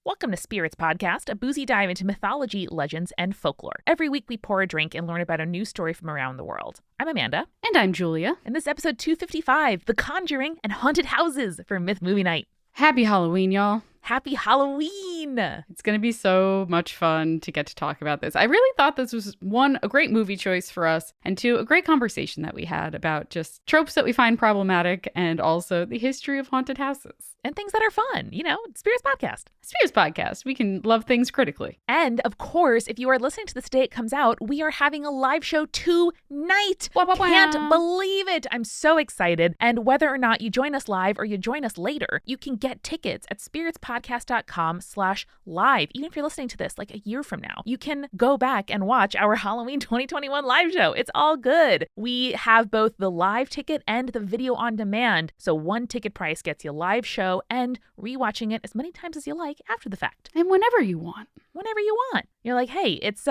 Welcome to Spirits Podcast, a boozy dive into mythology, legends, and folklore. Every week we pour a drink and learn about a new story from around the world. I'm Amanda. And I'm Julia. And this is episode 255, The Conjuring and Haunted Houses for Myth Movie Night. Happy Halloween, y'all. Happy Halloween! It's going to be so much fun to get to talk about this. I really thought this was, one, a great movie choice for us, and two, a great conversation that we had about just tropes that we find problematic and also the history of haunted houses. And things that are fun, Spirits Podcast. Spirits Podcast. We can love things critically. And, of course, if you are listening to this the day it comes out, we are having a live show tonight. Can't believe it. I'm so excited. And whether or not you join us live or you join us later, you can get tickets at spiritspodcast.com/live. Even if you're listening to this like a year from now, you can go back and watch our Halloween 2021 live show. It's all good. We have both the live ticket and the video on demand. So one ticket price gets you live show and rewatching it as many times as you like after the fact. And whenever you want. Whenever you want. You're like, hey, it's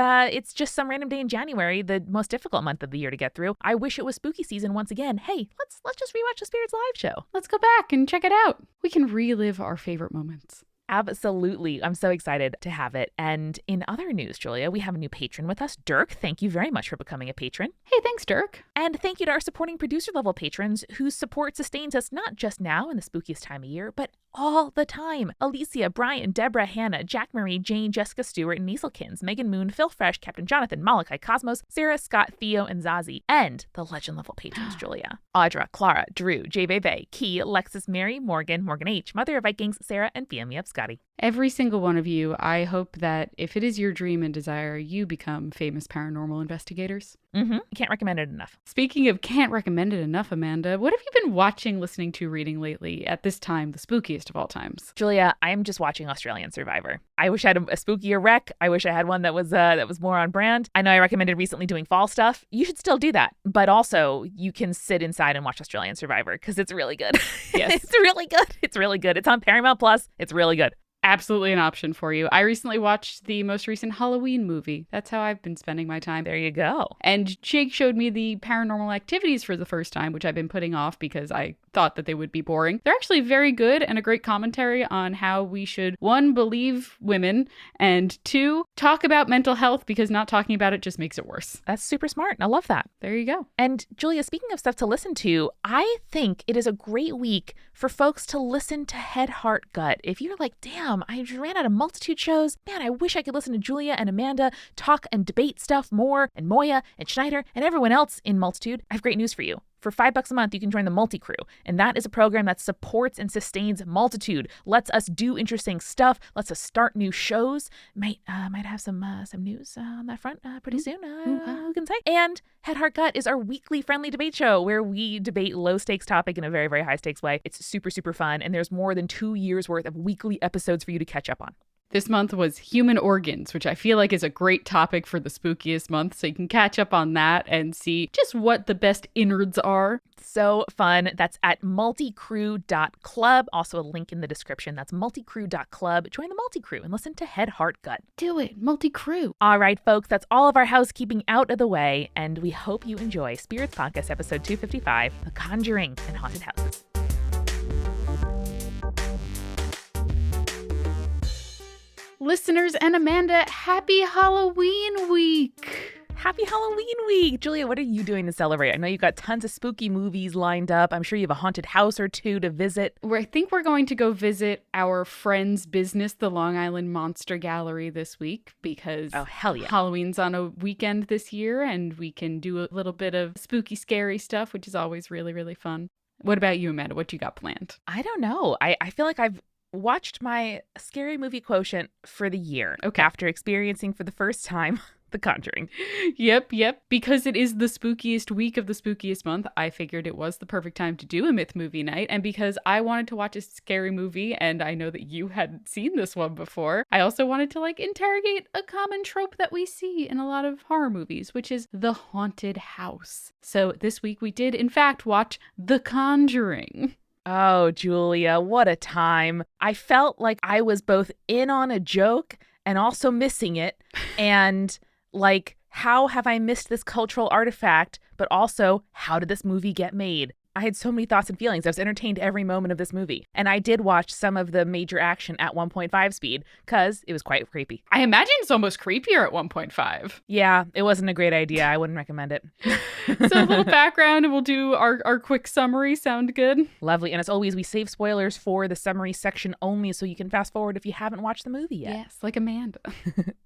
just some random day in January, the most difficult month of the year to get through. I wish it was spooky season once again. Hey, let's just rewatch the Spirits live show. Let's go back and check it out. We can relive our favorite moments. Absolutely. I'm so excited to have it. And in other news, Julia, we have a new patron with us, Dirk. Thank you very much for becoming a patron. Hey, thanks, Dirk. And thank you to our supporting producer level patrons whose support sustains us not just now in the spookiest time of year, but all the time. Alicia, Brian, Deborah, Hannah, Jack Marie, Jane, Jessica Stewart, Nieselkins, Megan Moon, Phil Fresh, Captain Jonathan, Malachi Cosmos, Sarah, Scott, Theo, and Zazie. And the legend level patrons, Julia. Audra, Clara, Drew, J. Bebe, Key, Alexis, Mary, Morgan, Morgan H., Mother of Vikings, Sarah, and BME of Scotty. Every single one of you, I hope that if it is your dream and desire, you become famous paranormal investigators. Can't recommend it enough. Speaking of can't recommend it enough, Amanda, what have you been watching, listening to, reading lately at this time, the spookiest of all times? Julia, I am just watching Australian Survivor. I wish I had a spookier rec. I wish I had one that was more on brand. I know I recommended recently doing fall stuff. You should still do that. But also, you can sit inside and watch Australian Survivor because it's really good. Yes. It's really good. It's really good. It's on Paramount Plus. It's really good. Absolutely an option for you. I recently watched the most recent Halloween movie. That's how I've been spending my time. There you go. And Jake showed me the Paranormal Activities for the first time, which I've been putting off because I thought that they would be boring. They're actually very good and a great commentary on how we should, one, believe women, and two, talk about mental health because not talking about it just makes it worse. That's super smart. And I love that. There you go. And Julia, speaking of stuff to listen to, I think it is a great week for folks to listen to Head, Heart, Gut. If you're like, damn, I just ran out of multitude shows. Man, I wish I could listen to Julia and Amanda talk and debate stuff more, and Moya and Schneider and everyone else in Multitude. I have great news for you. For $5 a month, you can join the Multi-Crew, and that is a program that supports and sustains Multitude, lets us do interesting stuff, lets us start new shows. Might have some news on that front pretty soon. Who can say? And Head, Heart, Gut is our weekly friendly debate show where we debate low-stakes topic in a very, very high-stakes way. It's super, super fun, and there's more than 2 years worth of weekly episodes for you to catch up on. This month was human organs, which I feel like is a great topic for the spookiest month. So you can catch up on that and see just what the best innards are. So fun. That's at multicrew.club. Also a link in the description. That's multicrew.club. Join the Multicrew and listen to Head, Heart, Gut. Do it. Multi-crew. All right, folks. That's all of our housekeeping out of the way. And we hope you enjoy Spirits Podcast episode 255, The Conjuring and Haunted Houses. Listeners and Amanda, happy Halloween week. Happy Halloween week. Julia, what are you doing to celebrate? I know you've got tons of spooky movies lined up. I'm sure you have a haunted house or two to visit. I think we're going to go visit our friend's business, the Long Island Monster Gallery, this week because hell yeah, Halloween's on a weekend this year and we can do a little bit of spooky, scary stuff, which is always really, really fun. What about you, Amanda? What you got planned? I don't know. I feel like I've watched my scary movie quotient for the year after experiencing for the first time The Conjuring. Yep. Because it is the spookiest week of the spookiest month, I figured it was the perfect time to do a myth movie night. And because I wanted to watch a scary movie, and I know that you hadn't seen this one before, I also wanted to interrogate a common trope that we see in a lot of horror movies, which is the haunted house. So this week we did, in fact, watch The Conjuring. Oh, Julia, what a time. I felt like I was both in on a joke and also missing it. And how have I missed this cultural artifact? But also, how did this movie get made? I had so many thoughts and feelings. I was entertained every moment of this movie. And I did watch some of the major action at 1.5 speed because it was quite creepy. I imagine it's almost creepier at 1.5. Yeah, it wasn't a great idea. I wouldn't recommend it. So a little background and we'll do our quick summary. Sound good? Lovely. And as always, we save spoilers for the summary section only so you can fast forward if you haven't watched the movie yet. Yes, like Amanda.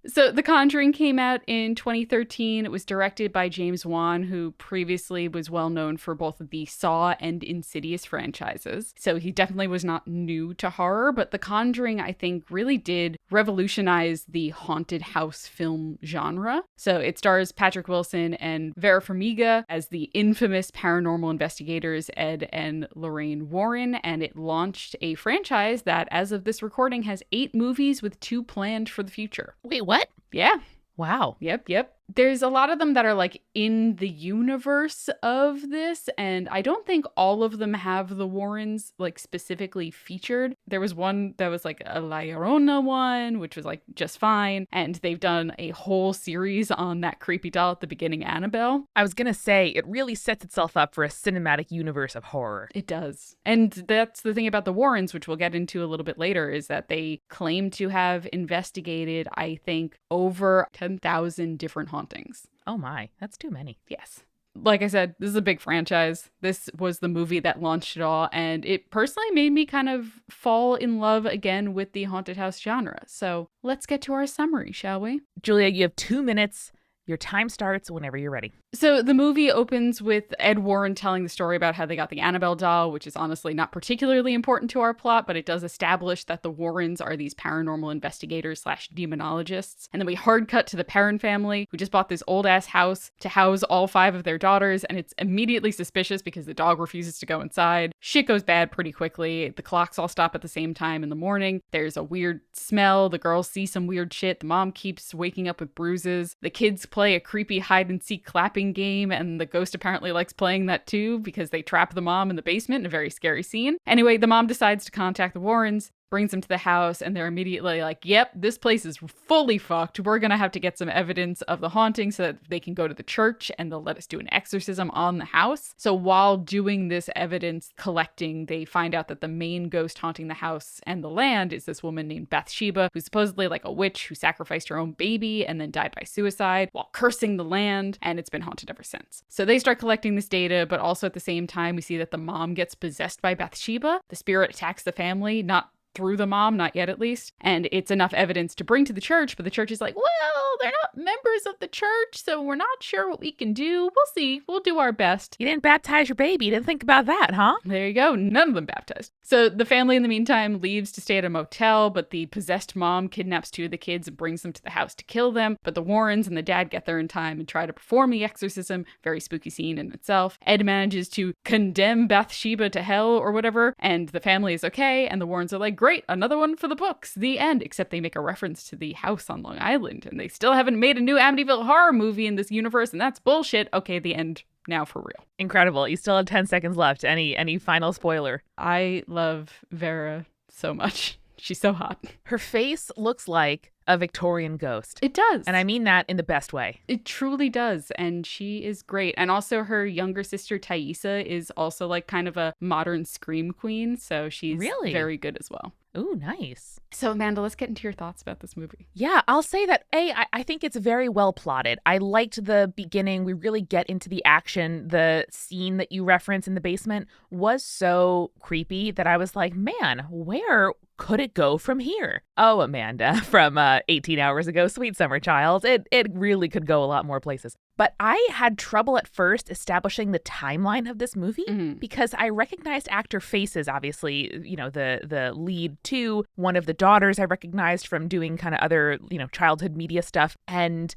So The Conjuring came out in 2013. It was directed by James Wan, who previously was well known for both of the Saw and Insidious franchises. So he definitely was not new to horror, but The Conjuring, I think, really did revolutionize the haunted house film genre. So it stars Patrick Wilson and Vera Farmiga as the infamous paranormal investigators Ed and Lorraine Warren, and it launched a franchise that, as of this recording, has 8 movies with 2 planned for the future. Wait, what? Yeah. Wow. Yep. There's a lot of them that are like in the universe of this, and I don't think all of them have the Warrens like specifically featured. There was one that was like a La Llorona one, which was like just fine, and they've done a whole series on that creepy doll at the beginning, Annabelle. I was gonna say, it really sets itself up for a cinematic universe of horror. It does. And that's the thing about the Warrens, which we'll get into a little bit later, is that they claim to have investigated, I think, over 10,000 different hauntings. Oh my, that's too many. Yes. Like I said, this is a big franchise. This was the movie that launched it all, and it personally made me kind of fall in love again with the haunted house genre. So let's get to our summary, shall we? Julia, you have 2 minutes. Your time starts whenever you're ready. So the movie opens with Ed Warren telling the story about how they got the Annabelle doll, which is honestly not particularly important to our plot, but it does establish that the Warrens are these paranormal investigators / demonologists. And then we hard cut to the Perron family, who just bought this old ass house to house all 5 of their daughters, and it's immediately suspicious because the dog refuses to go inside. Shit goes bad pretty quickly. The clocks all stop at the same time in the morning. There's a weird smell. The girls see some weird shit. The mom keeps waking up with bruises. The kids play a creepy hide-and-seek clapping game, and the ghost apparently likes playing that too because they trap the mom in the basement in a very scary scene. Anyway, the mom decides to contact the Warrens, brings them to the house, and they're immediately like, yep, this place is fully fucked. We're gonna have to get some evidence of the haunting so that they can go to the church and they'll let us do an exorcism on the house. So while doing this evidence collecting, they find out that the main ghost haunting the house and the land is this woman named Bathsheba, who's supposedly like a witch who sacrificed her own baby and then died by suicide while cursing the land, and it's been haunted ever since. So they start collecting this data, but also at the same time, we see that the mom gets possessed by Bathsheba. The spirit attacks the family, not through the mom, not yet at least. And it's enough evidence to bring to the church, but the church is like, well, they're not members of the church, so we're not sure what we can do. We'll see. We'll do our best. You didn't baptize your baby. You didn't think about that, huh? There you go. None of them baptized. So the family in the meantime leaves to stay at a motel, but the possessed mom kidnaps 2 of the kids and brings them to the house to kill them. But the Warrens and the dad get there in time and try to perform the exorcism. Very spooky scene in itself. Ed manages to condemn Bathsheba to hell or whatever, and the family is okay, and the Warrens are like, great, another one for the books. The end. Except they make a reference to the house on Long Island, and they still haven't made a new Amityville horror movie in this universe, and that's bullshit. Okay, the end. Now for real. Incredible. You still have 10 seconds left. Any final spoiler? I love Vera so much. She's so hot. Her face looks like a Victorian ghost. It does. And I mean that in the best way. It truly does. And she is great. And also her younger sister, Thaisa, is also like kind of a modern scream queen. So she's really very good as well. Ooh, nice. So, Amanda, let's get into your thoughts about this movie. Yeah, I'll say that, I think it's very well plotted. I liked the beginning. We really get into the action. The scene that you reference in the basement was so creepy that I was like, man, where could it go from here? Oh, Amanda, from 18 hours ago, Sweet Summer Child. It really could go a lot more places. But I had trouble at first establishing the timeline of this movie because I recognized actor faces, obviously, you know, the lead too. One of the daughters I recognized from doing kind of other, you know, childhood media stuff. And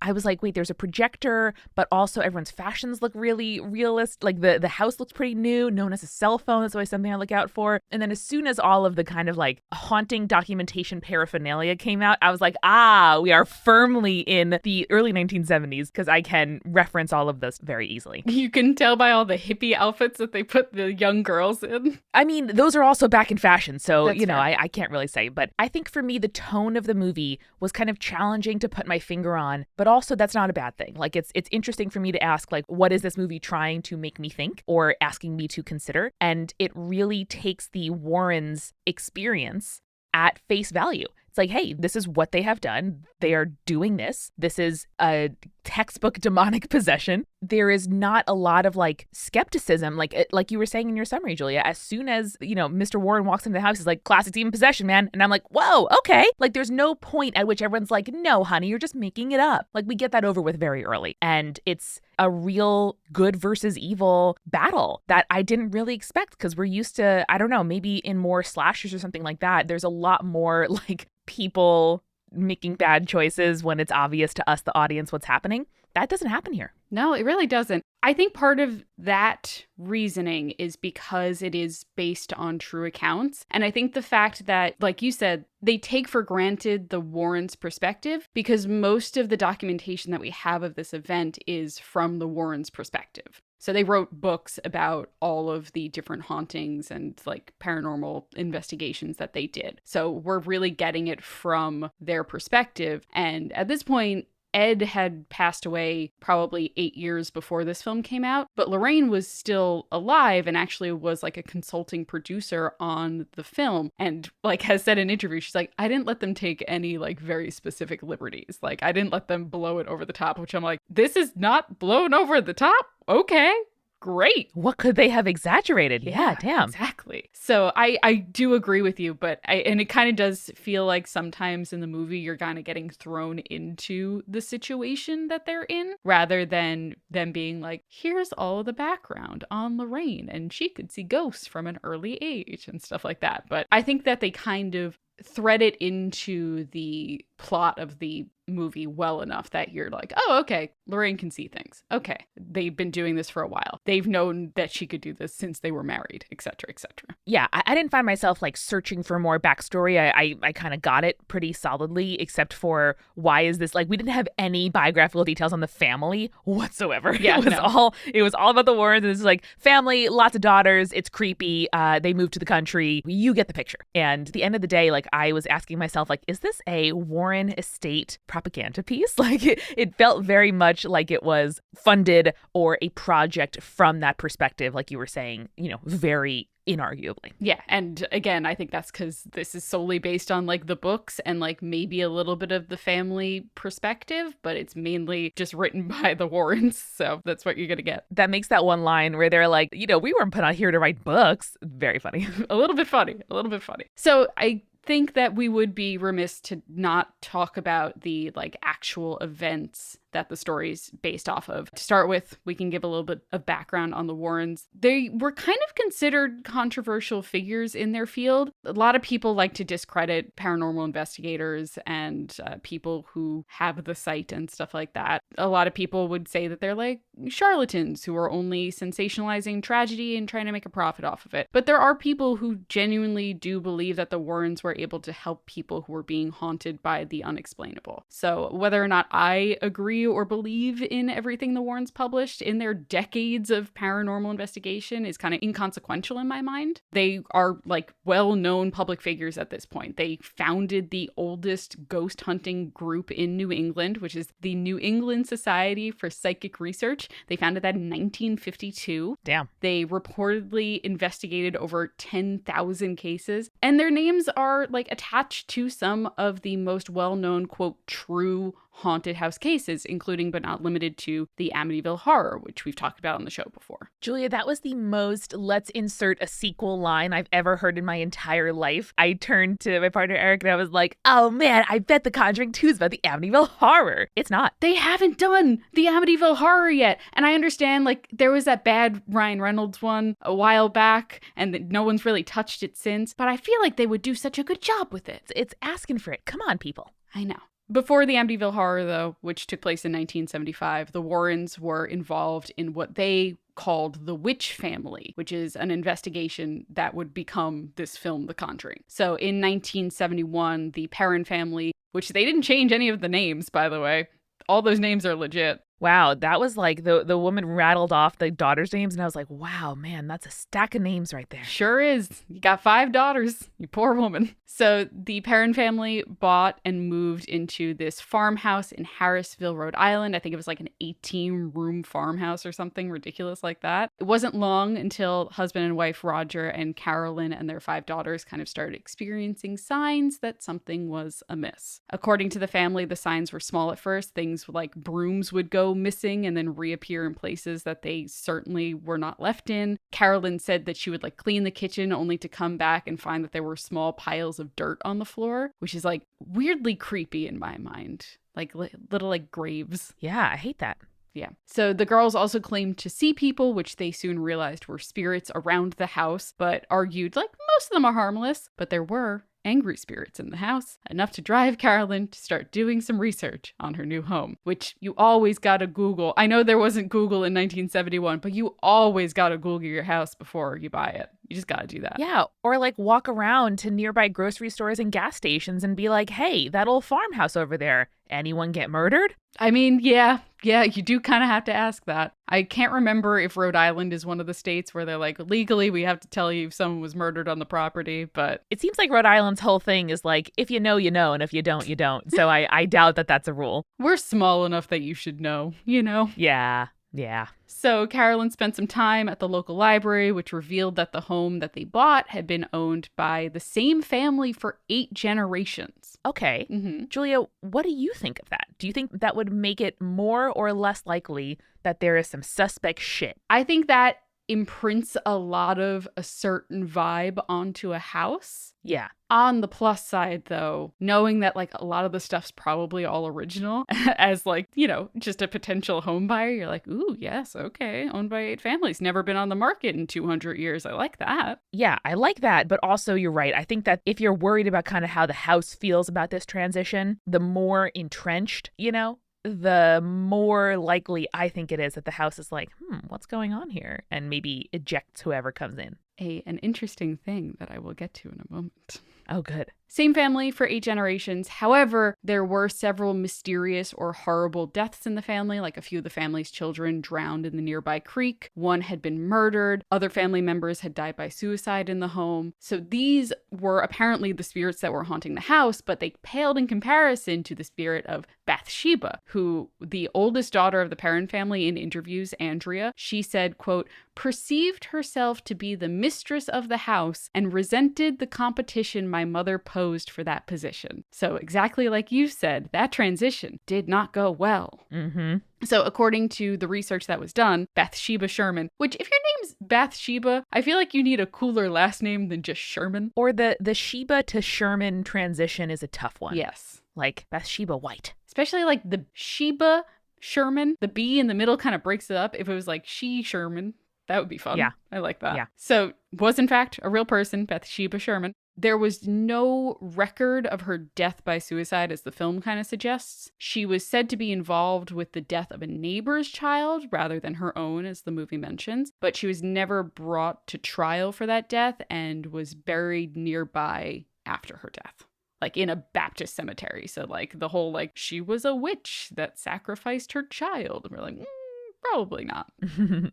I was like, wait, there's a projector, but also everyone's fashions look really realist. Like the house looks pretty new. No one has a cell phone. That's always something I look out for. And then as soon as all of the kind of like haunting documentation paraphernalia came out, I was like, we are firmly in the early 1970s because I can reference all of this very easily. You can tell by all the hippie outfits that they put the young girls in. I mean, those are also back in fashion. So, That's you know, fair. I can't really say. But I think for me, the tone of the movie was kind of challenging to put my finger on, but also that's not a bad thing. Like it's interesting for me to ask, like, what is this movie trying to make me think or asking me to consider? And it really takes the Warrens' experience at face value. It's like, hey, this is what they have done. They are doing this. This is a textbook demonic possession. There is not a lot of like skepticism, like you were saying in your summary, Julia. As soon as, Mr. Warren walks into the house, he's like, classic demon possession, man. And I'm like, whoa, okay. Like there's no point at which everyone's like, no, honey, you're just making it up. Like we get that over with very early. And it's a real good versus evil battle that I didn't really expect because we're used to, I don't know, maybe in more slashers or something like that, there's a lot more like people making bad choices when it's obvious to us, the audience, what's happening. That doesn't happen here. No, it really doesn't. I think part of that reasoning is because it is based on true accounts. And I think the fact that, like you said, they take for granted the Warrens' perspective because most of the documentation that we have of this event is from the Warrens' perspective. So they wrote books about all of the different hauntings and like paranormal investigations that they did. So we're really getting it from their perspective. And at this point, Ed had passed away probably 8 years before this film came out, but Lorraine was still alive and actually was like a consulting producer on the film. And like has said in interviews, she's like, I didn't let them take any like very specific liberties. Like I didn't let them blow it over the top, which I'm like, this is not blown over the top. Okay. Great. What could they have exaggerated? Yeah, damn. Exactly. So I do agree with you, but and it kind of does feel like sometimes in the movie you're kind of getting thrown into the situation that they're in rather than them being like, here's all of the background on Lorraine and she could see ghosts from an early age and stuff like that. But I think that they kind of thread it into the plot of the movie well enough that you're like, oh, okay, Lorraine can see things. Okay, they've been doing this for a while. They've known that she could do this since they were married, etc., etc. Yeah, I didn't find myself like searching for more backstory. I kind of got it pretty solidly, except for why is this like we didn't have any biographical details on the family whatsoever. Yeah, it was all about the Warrens. This is like family, lots of daughters. It's creepy. They moved to the country. You get the picture. And at the end of the day, like I was asking myself, like, is this a Warren estate propaganda piece? Like it felt very much like it was funded or a project from that perspective, like you were saying, very inarguably. Yeah. And again, I think that's because this is solely based on like the books and like maybe a little bit of the family perspective, but it's mainly just written by the Warrens. So that's what you're going to get. That makes that one line where they're like, we weren't put out here to write books. Very funny. A little bit funny. So I think that we would be remiss to not talk about the like actual events that the story's based off of. To start with, we can give a little bit of background on the Warrens. They were kind of considered controversial figures in their field. A lot of people like to discredit paranormal investigators and people who have the sight and stuff like that. A lot of people would say that they're like charlatans who are only sensationalizing tragedy and trying to make a profit off of it. But there are people who genuinely do believe that the Warrens were able to help people who were being haunted by the unexplainable. So whether or not I agree or believe in everything the Warrens published in their decades of paranormal investigation is kind of inconsequential in my mind. They are like well-known public figures at this point. They founded the oldest ghost hunting group in New England, which is the New England Society for Psychic Research. They founded that in 1952. Damn. They reportedly investigated over 10,000 cases, and their names are like attached to some of the most well-known, quote, true haunted house cases, including but not limited to the Amityville Horror, which we've talked about on the show before. Julia, that was the most let's insert a sequel line I've ever heard in my entire life. I turned to my partner Eric and I was like, oh man, I bet the Conjuring 2 is about the Amityville Horror. It's not. They haven't done the Amityville Horror yet. And I understand like there was that bad Ryan Reynolds one a while back and no one's really touched it since, but I feel like they would do such a good job with it. It's asking for it. Come on, people. I know. Before the Amityville Horror, though, which took place in 1975, the Warrens were involved in what they called the Witch Family, which is an investigation that would become this film, The Conjuring. So in 1971, the Perron family, which they didn't change any of the names, by the way, all those names are legit. Wow, that was like the woman rattled off the daughters' names, and I was like, wow, man, that's a stack of names right there. Sure is. You got 5 daughters, you poor woman. So the Perrin family bought and moved into this farmhouse in Harrisville, Rhode Island. I think it was like an 18-room farmhouse or something ridiculous like that. It wasn't long until husband and wife Roger and Carolyn and their 5 daughters kind of started experiencing signs that something was amiss. According to the family, the signs were small at first. Things like brooms would go missing and then reappear in places that they certainly were not left in. Carolyn said that she would like clean the kitchen only to come back and find that there were small piles of dirt on the floor, which is like weirdly creepy in my mind. Like little like graves. Yeah, I hate that. Yeah. So the girls also claimed to see people, which they soon realized were spirits around the house, but argued like most of them are harmless, but there were angry spirits in the house, enough to drive Carolyn to start doing some research on her new home, which you always gotta Google. I know there wasn't Google in 1971, but you always gotta Google your house before you buy it. You just gotta do that. Yeah, or like walk around to nearby grocery stores and gas stations and be like, hey, that old farmhouse over there, anyone get murdered? I mean, yeah, you do kind of have to ask that. I can't remember if Rhode Island is one of the states where they're like, legally, we have to tell you if someone was murdered on the property, but... It seems like Rhode Island's whole thing is like, if you know, you know, and if you don't, you don't. So I doubt that that's a rule. We're small enough that you should know, you know? Yeah. So Carolyn spent some time at the local library, which revealed that the home that they bought had been owned by the same family for 8 generations. Okay. Mm-hmm. Julia, what do you think of that? Do you think that would make it more or less likely that there is some suspect shit? I think that imprints a lot of a certain vibe onto a house. Yeah. On the plus side, though, knowing that like a lot of the stuff's probably all original as like, you know, just a potential home buyer, you're like, ooh, yes, okay, owned by 8 families, never been on the market in 200 years. I like that. Yeah, I like that. But also, you're right. I think that if you're worried about kind of how the house feels about this transition, the more entrenched, you know, the more likely I think it is that the house is like, what's going on here? And maybe ejects whoever comes in. An interesting thing that I will get to in a moment. Oh, good. Same family for 8 generations. However, there were several mysterious or horrible deaths in the family, like a few of the family's children drowned in the nearby creek. One had been murdered. Other family members had died by suicide in the home. So these were apparently the spirits that were haunting the house, but they paled in comparison to the spirit of Bathsheba, who the oldest daughter of the Perrin family in interviews, Andrea, she said, quote, perceived herself to be the mistress of the house and resented the competition my mother posed for that position. So exactly like you said, that transition did not go well. Mm-hmm. So according to the research that was done, Bathsheba Sherman, which if your name's Bathsheba, I feel like you need a cooler last name than just Sherman. Or the Sheba to Sherman transition is a tough one. Yes. Like Bathsheba White. Especially like the Sheba Sherman. The B in the middle kind of breaks it up. If it was like she Sherman, that would be fun. Yeah. I like that. Yeah. So was in fact a real person, Bathsheba Sherman. There was no record of her death by suicide, as the film kind of suggests. She was said to be involved with the death of a neighbor's child rather than her own, as the movie mentions, but she was never brought to trial for that death and was buried nearby after her death. Like in a Baptist cemetery. So like the whole like she was a witch that sacrificed her child. And we're like, probably not.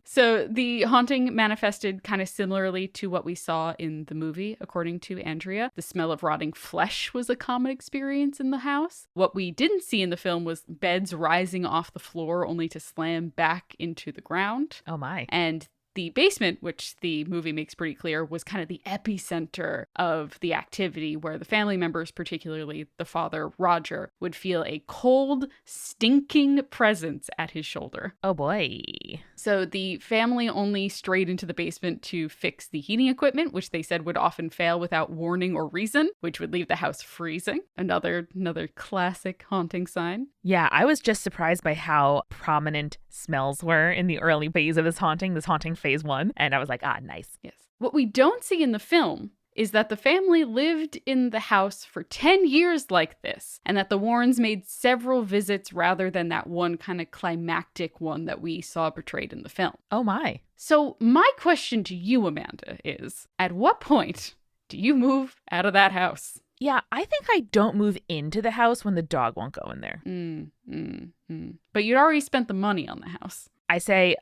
So the haunting manifested kind of similarly to what we saw in the movie, according to Andrea. The smell of rotting flesh was a common experience in the house. What we didn't see in the film was beds rising off the floor only to slam back into the ground. Oh my. And the basement, which the movie makes pretty clear, was kind of the epicenter of the activity, where the family members, particularly the father, Roger, would feel a cold, stinking presence at his shoulder. Oh boy. So the family only strayed into the basement to fix the heating equipment, which they said would often fail without warning or reason, which would leave the house freezing. Another classic haunting sign. Yeah, I was just surprised by how prominent smells were in the early phase of this haunting phase 1. And I was like, nice. Yes. What we don't see in the film is that the family lived in the house for 10 years like this, and that the Warrens made several visits rather than that one kind of climactic one that we saw portrayed in the film. Oh my. So my question to you, Amanda, is at what point do you move out of that house? Yeah, I think I don't move into the house when the dog won't go in there. But you'd already spent the money on the house. I say,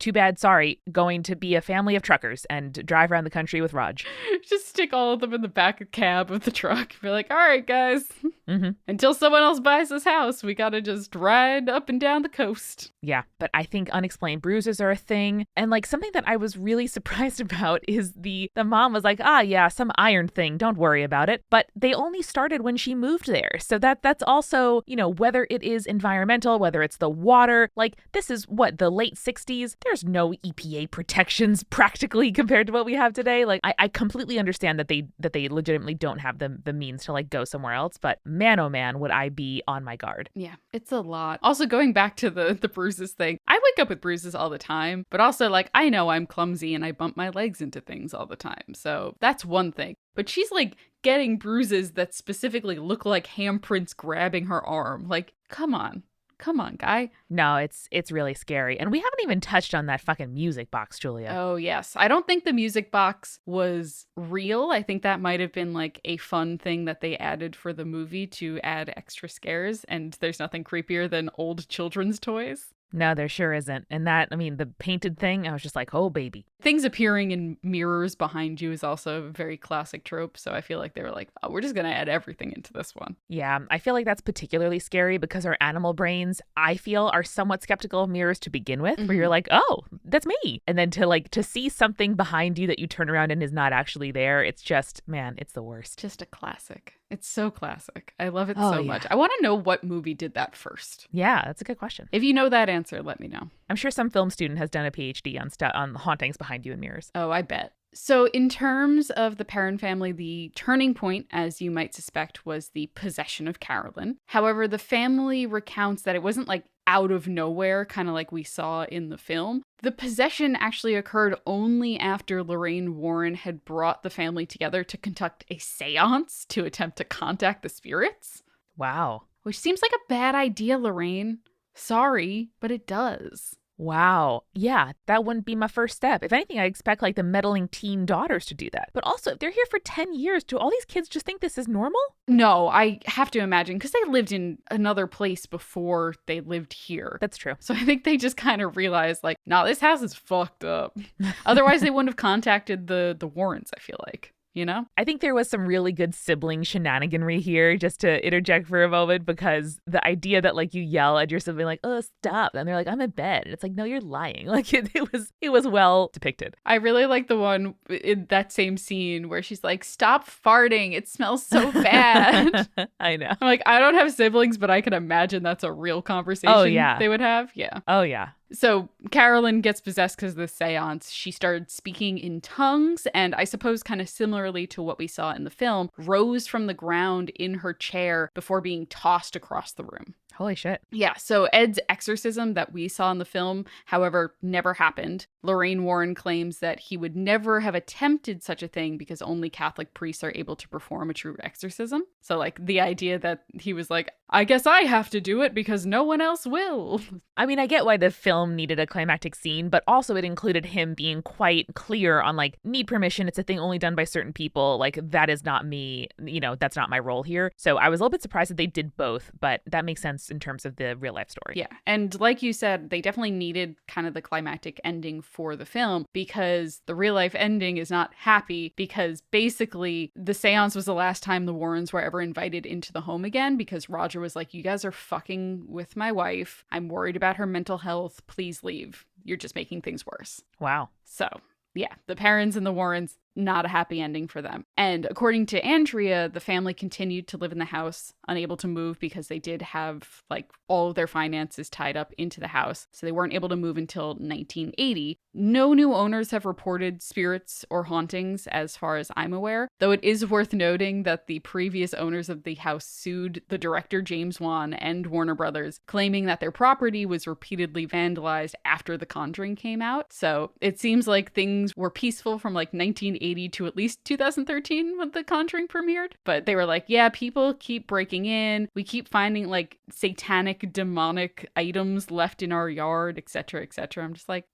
too bad, sorry, going to be a family of truckers and drive around the country with Raj. Just stick all of them in the back of cab of the truck. Be like, all right, guys, Mm-hmm. until someone else buys this house, we gotta just ride up and down the coast. Yeah, but I think unexplained bruises are a thing. And like something that I was really surprised about is the mom was like, yeah, some iron thing, don't worry about it. But they only started when she moved there. So that's also, whether it is environmental, whether it's the water, like this is what, the late 60s, there's no EPA protections practically compared to what we have today. Like I completely understand that they legitimately don't have the means to like go somewhere else, but man, oh man, would I be on my guard. Yeah, it's a lot. Also, going back to the bruises thing, I wake up with bruises all the time, but also like I know I'm clumsy and I bump my legs into things all the time. So that's one thing. But she's like getting bruises that specifically look like handprints grabbing her arm. Like, come on. Come on, guy. No, it's really scary. And we haven't even touched on that fucking music box, Julia. Oh, yes. I don't think the music box was real. I think that might have been like a fun thing that they added for the movie to add extra scares. And there's nothing creepier than old children's toys. No, there sure isn't. And that, the painted thing, I was just like, oh, baby. Things appearing in mirrors behind you is also a very classic trope. So I feel like they were like, oh, we're just going to add everything into this one. Yeah, I feel like that's particularly scary because our animal brains, I feel, are somewhat skeptical of mirrors to begin with, where you're like, oh, that's me. And then to see something behind you that you turn around and is not actually there, it's just, man, it's the worst. Just a classic. It's so classic. I love it Oh, so yeah. much. I want to know what movie did that first. Yeah, that's a good question. If you know that answer, let me know. I'm sure some film student has done a PhD on hauntings behind you in mirrors. Oh, I bet. So in terms of the Perron family, the turning point, as you might suspect, was the possession of Carolyn. However, the family recounts that it wasn't like out of nowhere, kind of like we saw in the film. The possession actually occurred only after Lorraine Warren had brought the family together to conduct a seance to attempt to contact the spirits. Wow. Which seems like a bad idea, Lorraine. Sorry, but it does. Wow. Yeah, that wouldn't be my first step. If anything, I expect like the meddling teen daughters to do that. But also, if they're here for 10 years, do all these kids just think this is normal? No, I have to imagine, because they lived in another place before they lived here. That's true. So I think they just kind of realized, like, nah, this house is fucked up. Otherwise, they wouldn't have contacted the Warrens, I feel like. You know? I think there was some really good sibling shenaniganry here, just to interject for a moment, because the idea that like you yell at your sibling like, oh, stop. And they're like, I'm in bed. And it's like, no, you're lying. Like it was well depicted. I really like the one in that same scene where she's like, stop farting. It smells so bad. I know. I'm like, I don't have siblings, but I can imagine that's a real conversation they would have. Yeah. Oh, yeah. So Carolyn gets possessed because of the seance. She started speaking in tongues, and I suppose kind of similarly to what we saw in the film, rose from the ground in her chair before being tossed across the room. Holy shit. Yeah, so Ed's exorcism that we saw in the film, however, never happened. Lorraine Warren claims that he would never have attempted such a thing because only Catholic priests are able to perform a true exorcism. So, like, the idea that he was like, I guess I have to do it because no one else will. I mean, I get why the film needed a climactic scene, but also it included him being quite clear on, like, need permission. It's a thing only done by certain people. Like, that is not me. That's not my role here. So I was a little bit surprised that they did both, but that makes sense in terms of the real life story. Yeah. And like you said, they definitely needed kind of the climactic ending for the film because the real life ending is not happy because basically the seance was the last time the Warrens were ever invited into the home again because Roger was like, you guys are fucking with my wife. I'm worried about her mental health. Please leave. You're just making things worse. Wow. So yeah, the Perrons and the Warrens, not a happy ending for them. And according to Andrea, the family continued to live in the house, unable to move because they did have like all of their finances tied up into the house. So they weren't able to move until 1980. No new owners have reported spirits or hauntings as far as I'm aware, though it is worth noting that the previous owners of the house sued the director James Wan and Warner Brothers, claiming that their property was repeatedly vandalized after The Conjuring came out. So it seems like things were peaceful from like 1980 to at least 2013 when The Conjuring premiered. But they were like, yeah, people keep breaking in. We keep finding like satanic, demonic items left in our yard, etc., etc. I'm just like,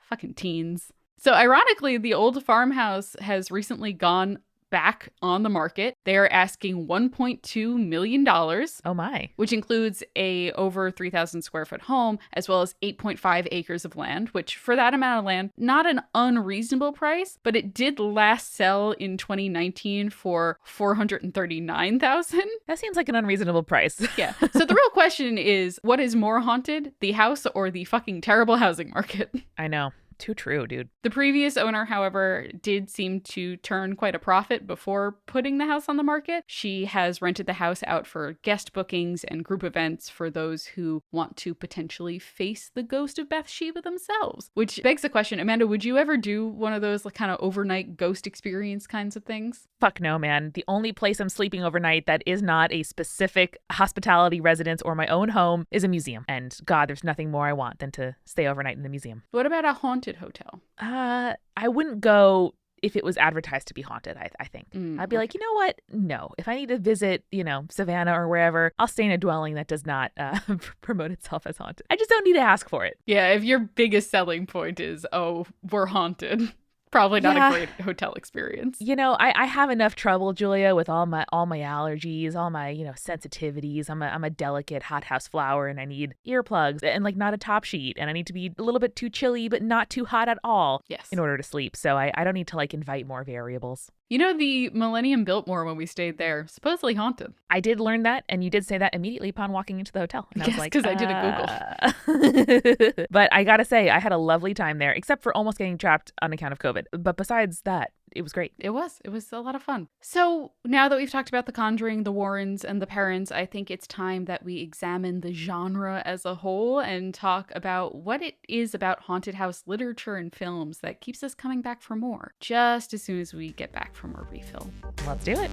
fucking teens. So ironically, the old farmhouse has recently gone back on the market. They are asking $1.2 million. Oh my. Which includes a over 3,000 square foot home, as well as 8.5 acres of land, which for that amount of land, not an unreasonable price, but it did last sell in 2019 for $439,000. That seems like an unreasonable price. Yeah. So the real question is, what is more haunted, the house or the fucking terrible housing market? I know. Too true, dude. The previous owner, however, did seem to turn quite a profit before putting the house on the market. She has rented the house out for guest bookings and group events for those who want to potentially face the ghost of Bathsheba themselves. Which begs the question, Amanda, would you ever do one of those kind of overnight ghost experience kinds of things? Fuck no, man. The only place I'm sleeping overnight that is not a specific hospitality residence or my own home is a museum. And God, there's nothing more I want than to stay overnight in a museum. What about a haunted hotel? I wouldn't go if it was advertised to be haunted, I think. I'd be like, you know what? No. If I need to visit, Savannah or wherever, I'll stay in a dwelling that does not promote itself as haunted. I just don't need to ask for it. Yeah, if your biggest selling point is, oh, we're haunted. Probably not a great hotel experience. I have enough trouble, Julia, with all my allergies, all my, sensitivities. I'm a delicate hothouse flower, and I need earplugs and not a top sheet, and I need to be a little bit too chilly but not too hot at all in order to sleep. So I don't need to invite more variables. The Millennium Biltmore when we stayed there, supposedly haunted. I did learn that, and you did say that immediately upon walking into the hotel. And I was like, because I did a Google. But I gotta say, I had a lovely time there, except for almost getting trapped on account of COVID. But besides that, it was great. It was a lot of fun. So now that we've talked about The Conjuring, the Warrens, and the parents, I think it's time that we examine the genre as a whole and talk about what it is about haunted house literature and films that keeps us coming back for more, just as soon as we get back from our refill. Let's do it.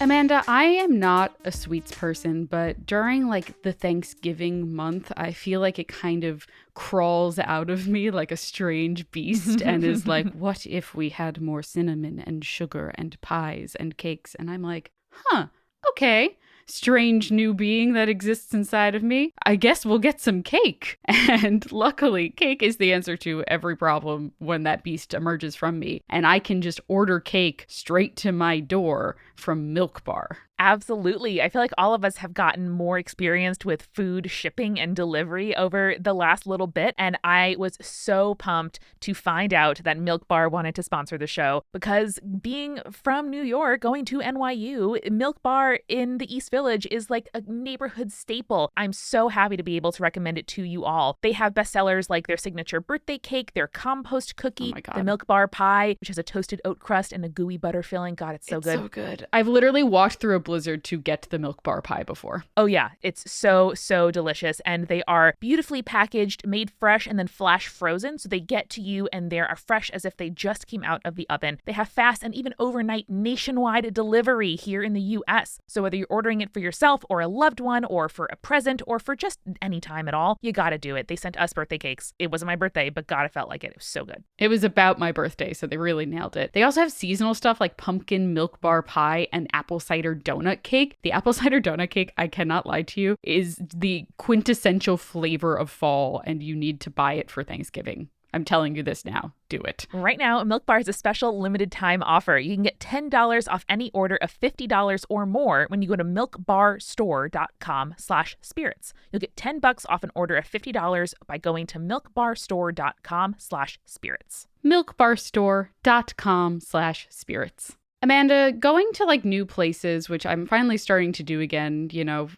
Amanda, I am not a sweets person, but during the Thanksgiving month, I feel like it kind of crawls out of me like a strange beast and is like, what if we had more cinnamon and sugar and pies and cakes? And I'm like, okay. Strange new being that exists inside of me. I guess we'll get some cake. And luckily, cake is the answer to every problem when that beast emerges from me. And I can just order cake straight to my door from Milk Bar. Absolutely. I feel like all of us have gotten more experienced with food shipping and delivery over the last little bit. And I was so pumped to find out that Milk Bar wanted to sponsor the show because being from New York, going to NYU, Milk Bar in the East Village is like a neighborhood staple. I'm so happy to be able to recommend it to you all. They have bestsellers like their signature birthday cake, their compost cookie, the Milk Bar pie, which has a toasted oat crust and a gooey butter filling. God, it's so good. So good. I've literally walked through a blizzard to get the Milk Bar pie before. Oh yeah, it's so delicious, and they are beautifully packaged, made fresh, and then flash frozen, so they get to you and they are fresh as if they just came out of the oven. They have fast and even overnight nationwide delivery here in the US. So whether you're ordering it for yourself or a loved one or for a present or for just any time at all, you gotta do it. They sent us birthday cakes. It wasn't my birthday, but God, it felt like it. It was so good. It was about my birthday, so they really nailed it. They also have seasonal stuff like pumpkin Milk Bar pie and apple cider donut cake. The apple cider donut cake, I cannot lie to you, is the quintessential flavor of fall, and you need to buy it for Thanksgiving. I'm telling you this now. Do it. Right now, Milk Bar has a special limited time offer. You can get $10 off any order of $50 or more when you go to milkbarstore.com/spirits. You'll get $10 off an order of $50 by going to milkbarstore.com/spirits. milkbarstore.com/spirits. Amanda, going to new places, which I'm finally starting to do again,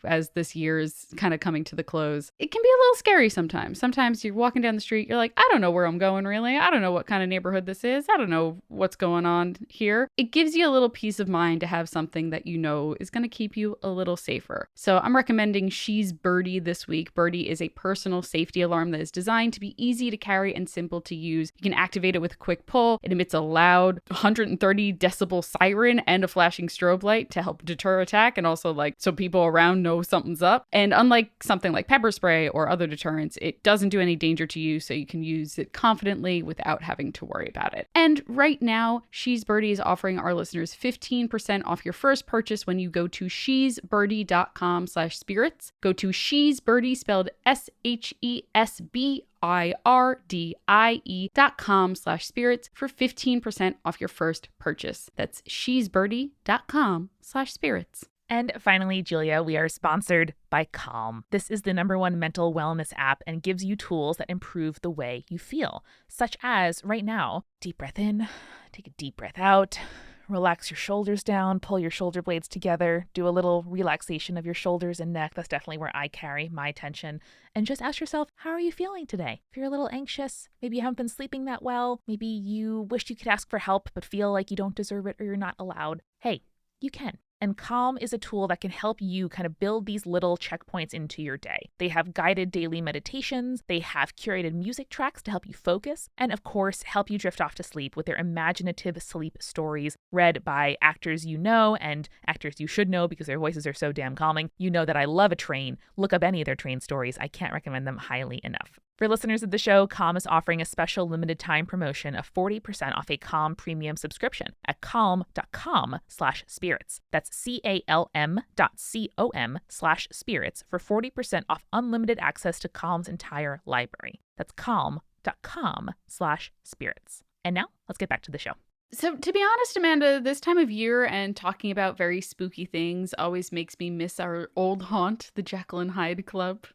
as this year is kind of coming to the close, it can be a little scary sometimes. Sometimes you're walking down the street, you're like, I don't know where I'm going really. I don't know what kind of neighborhood this is. I don't know what's going on here. It gives you a little peace of mind to have something that is going to keep you a little safer. So I'm recommending She's Birdie this week. Birdie is a personal safety alarm that is designed to be easy to carry and simple to use. You can activate it with a quick pull. It emits a loud 130 decibel siren and a flashing strobe light to help deter attack, and also so people around know something's up. And unlike something like pepper spray or other deterrents, it doesn't do any danger to you, so you can use it confidently without having to worry about it. And right now, She's Birdie is offering our listeners 15% off your first purchase when you go to shesbirdie.com/spirits. Go to She's Birdie, spelled SHESBRDIE, She'sBirdie.com/spirits for 15% off your first purchase. That's She'sBirdie.com/spirits. And finally, Julia, we are sponsored by Calm. This is the #1 mental wellness app and gives you tools that improve the way you feel, such as right now, deep breath in, take a deep breath out, relax your shoulders down, pull your shoulder blades together, do a little relaxation of your shoulders and neck. That's definitely where I carry my attention. And just ask yourself, how are you feeling today? If you're a little anxious, maybe you haven't been sleeping that well, maybe you wished you could ask for help but feel like you don't deserve it or you're not allowed. Hey, you can. And Calm is a tool that can help you kind of build these little checkpoints into your day. They have guided daily meditations, they have curated music tracks to help you focus, and of course, help you drift off to sleep with their imaginative sleep stories read by actors you know and actors you should know because their voices are so damn calming. You know that I love a train. Look up any of their train stories. I can't recommend them highly enough. For listeners of the show, Calm is offering a special limited time promotion of 40% off a Calm premium subscription at calm.com/spirits. That's calm.com/spirits for 40% off unlimited access to Calm's entire library. That's calm.com/spirits. And now let's get back to the show. So to be honest, Amanda, this time of year and talking about very spooky things always makes me miss our old haunt, the Jekyll and Hyde Club.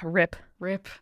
Rip.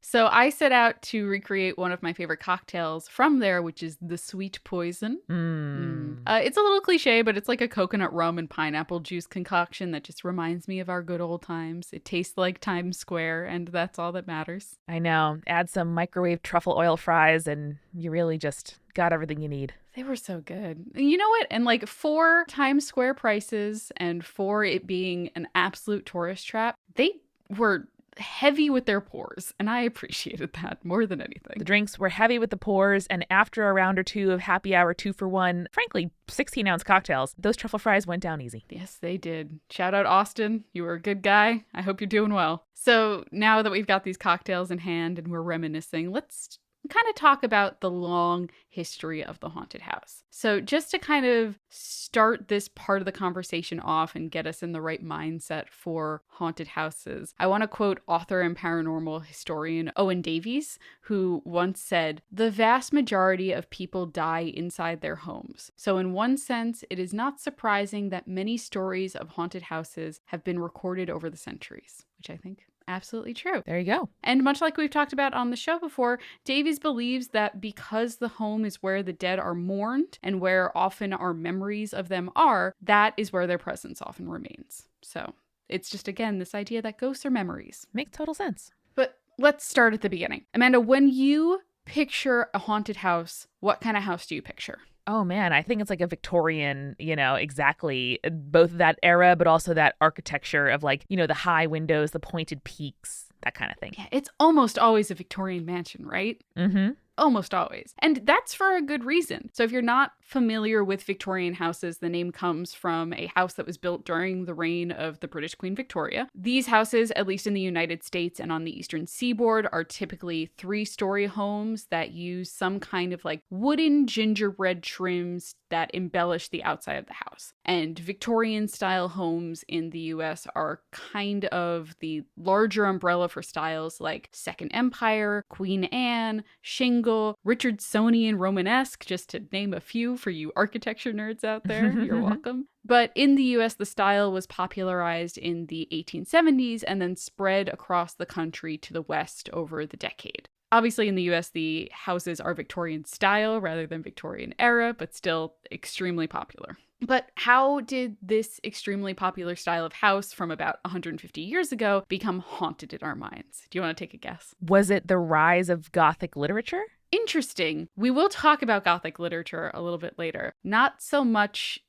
So I set out to recreate one of my favorite cocktails from there, which is the Sweet Poison. It's a little cliche, but it's like a coconut rum and pineapple juice concoction that just reminds me of our good old times. It tastes like Times Square, and that's all that matters. I know. Add some microwave truffle oil fries, and you really just got everything you need. They were so good. You know what? And like for Times Square prices and for it being an absolute tourist trap, they were heavy with their pours, and I appreciated that more than anything. The drinks were heavy with the pours, and after a round or two of happy hour 2-for-1, frankly, 16-ounce cocktails, those truffle fries went down easy. Yes, they did. Shout out Austin. You were a good guy. I hope you're doing well. So now that we've got these cocktails in hand and we're reminiscing, let's kind of talk about the long history of the haunted house. So just to kind of start this part of the conversation off and get us in the right mindset for haunted houses, I want to quote author and paranormal historian Owen Davies, who once said, "The vast majority of people die inside their homes. So in one sense, it is not surprising that many stories of haunted houses have been recorded over the centuries," which I think absolutely true. There you go. And much like we've talked about on the show before, Davies believes that because the home is where the dead are mourned and where often our memories of them are, that is where their presence often remains. So it's just, again, this idea that ghosts are memories. Makes total sense. But let's start at the beginning. Amanda, when you picture a haunted house, what kind of house do you picture? Oh man, I think it's like a Victorian, exactly, both that era, but also that architecture of like, the high windows, the pointed peaks, that kind of thing. Yeah, it's almost always a Victorian mansion, right? Mm-hmm. Almost always. And that's for a good reason. So if you're not familiar with Victorian houses, the name comes from a house that was built during the reign of the British Queen Victoria. These houses, at least in the United States and on the eastern seaboard, are typically 3-story homes that use some kind of like wooden gingerbread trims that embellish the outside of the house. And Victorian style homes in the US are kind of the larger umbrella for styles like Second Empire, Queen Anne, Shingle, Richardsonian Romanesque, just to name a few for you architecture nerds out there. You're welcome. But in the US, the style was popularized in the 1870s and then spread across the country to the West over the decade. Obviously, in the US, the houses are Victorian style rather than Victorian era, but still extremely popular. But how did this extremely popular style of house from about 150 years ago become haunted in our minds? Do you want to take a guess? Was it the rise of Gothic literature? Interesting. We will talk about Gothic literature a little bit later. Not so much